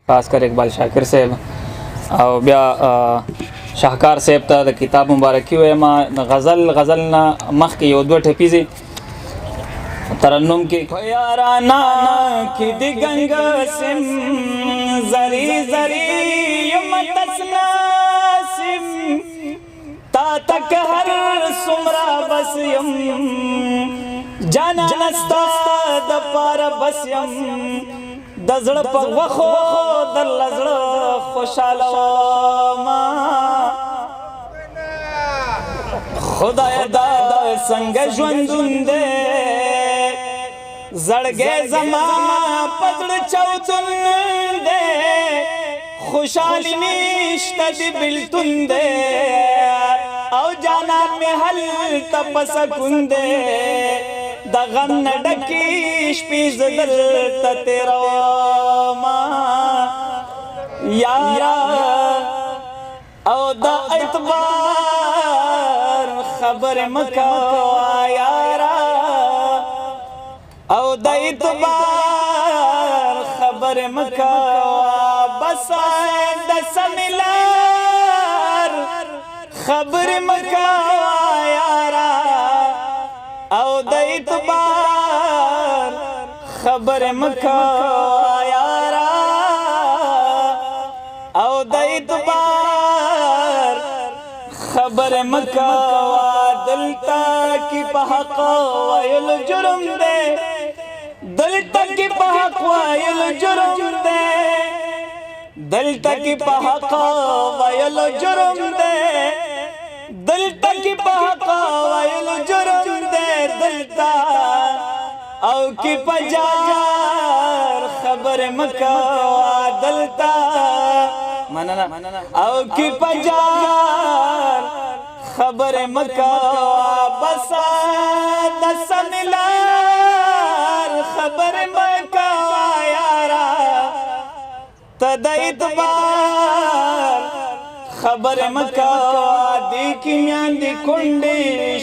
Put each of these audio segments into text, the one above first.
خاص کر اقبال شاکر صاحب او بیا شاهکار صاحب ته د کتاب مبارکي وایم. غزل نه مخکې یو دوه ټپیزې ترنم کې یارانا کې د ګنګ سم زری زری یم تسناسم تا تک هر سمرا بس یم جانا نستا د پار بس یم د زړه په وخو د لزړه خوشاله ما خدای دا څنګه ژوندون دې زړګې زما پزړ چوتون دې خوشالي نشته دې بلتون دې او جانان مې حل تپسکون دې د غم نه ډکې شپې زه دلته تېرومه یارا او د اعتبار خبرې مه کوه یارا او د اعتبار خبرې مه کوه بس د سمې لار خبرې مه کوه یارا او د اعتبار خبرې مه کوه یارا او د اعتبار خبرې مه کوه دلته کې په حق ویل جرم دی دلته کې په حق ویل جرم دی دلته کې په حق ویل جرم دی دلته کې په حق ویل جرم دی دلته او کې په جار خبرې مه کوه دلته مننه او کې په جار خبرې مه کوه بس د سمې لار خبرې مه کوه یارا ته د اعتبار خبرې مه کوه دې کې میاندې کونډې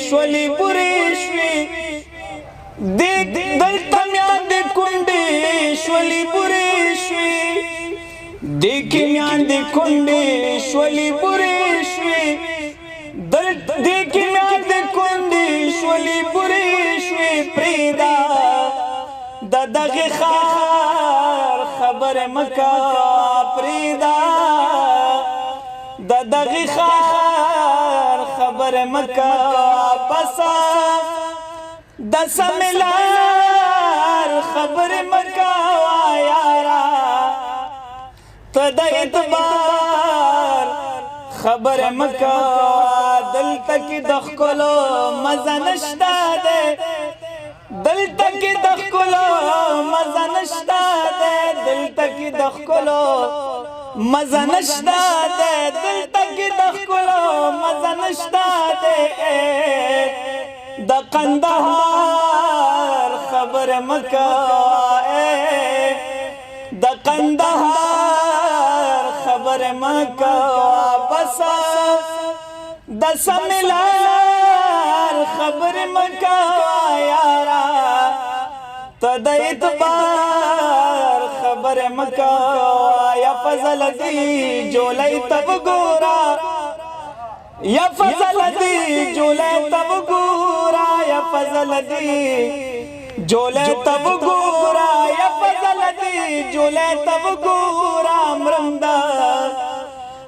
شولې بورې شوې دلته میاندې کونډې شولې بورې شوې دې کې میاندې کونډې شولې بورې شوې دې کې میاندې کونډې شولې بورې شوې پرېږده د دغې ښار خبرې مه کوه پرېږده د دغې ښار خبرې مه کوه بس د سمې لار خبرې مه کوه یارا ته د اعتبار خبرې مه کوه دلته کې د ښکلو مزه نشته دی دلته کې د ښکلو مزه نشته دی دلته کې د ښکلو مزه نشته دی دلته کې د ښکلو مزه نشته دی د قندهار خبرې مه کوه د قندهار خبرې مه کوه بس د سمې لار خبرې مه کوه یارا ته د اعتبار خبرې مه کوه یا فضل دې جولۍ ته وګوره یا فضل دې جولۍ ته وګوره یا فضل دې جولۍ ته وګوره یا فضل دې جولۍ ته وګوره مرمده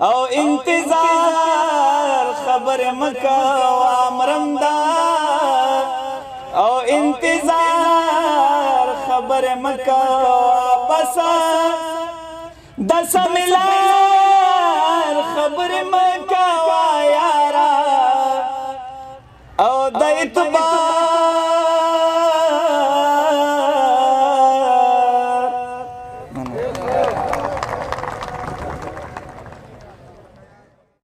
او انتظار خبرې مه کوه مرمده او انتظار خبرې مه کوه بس د سمې لار خبرې مه کوه یارا او د اعتبار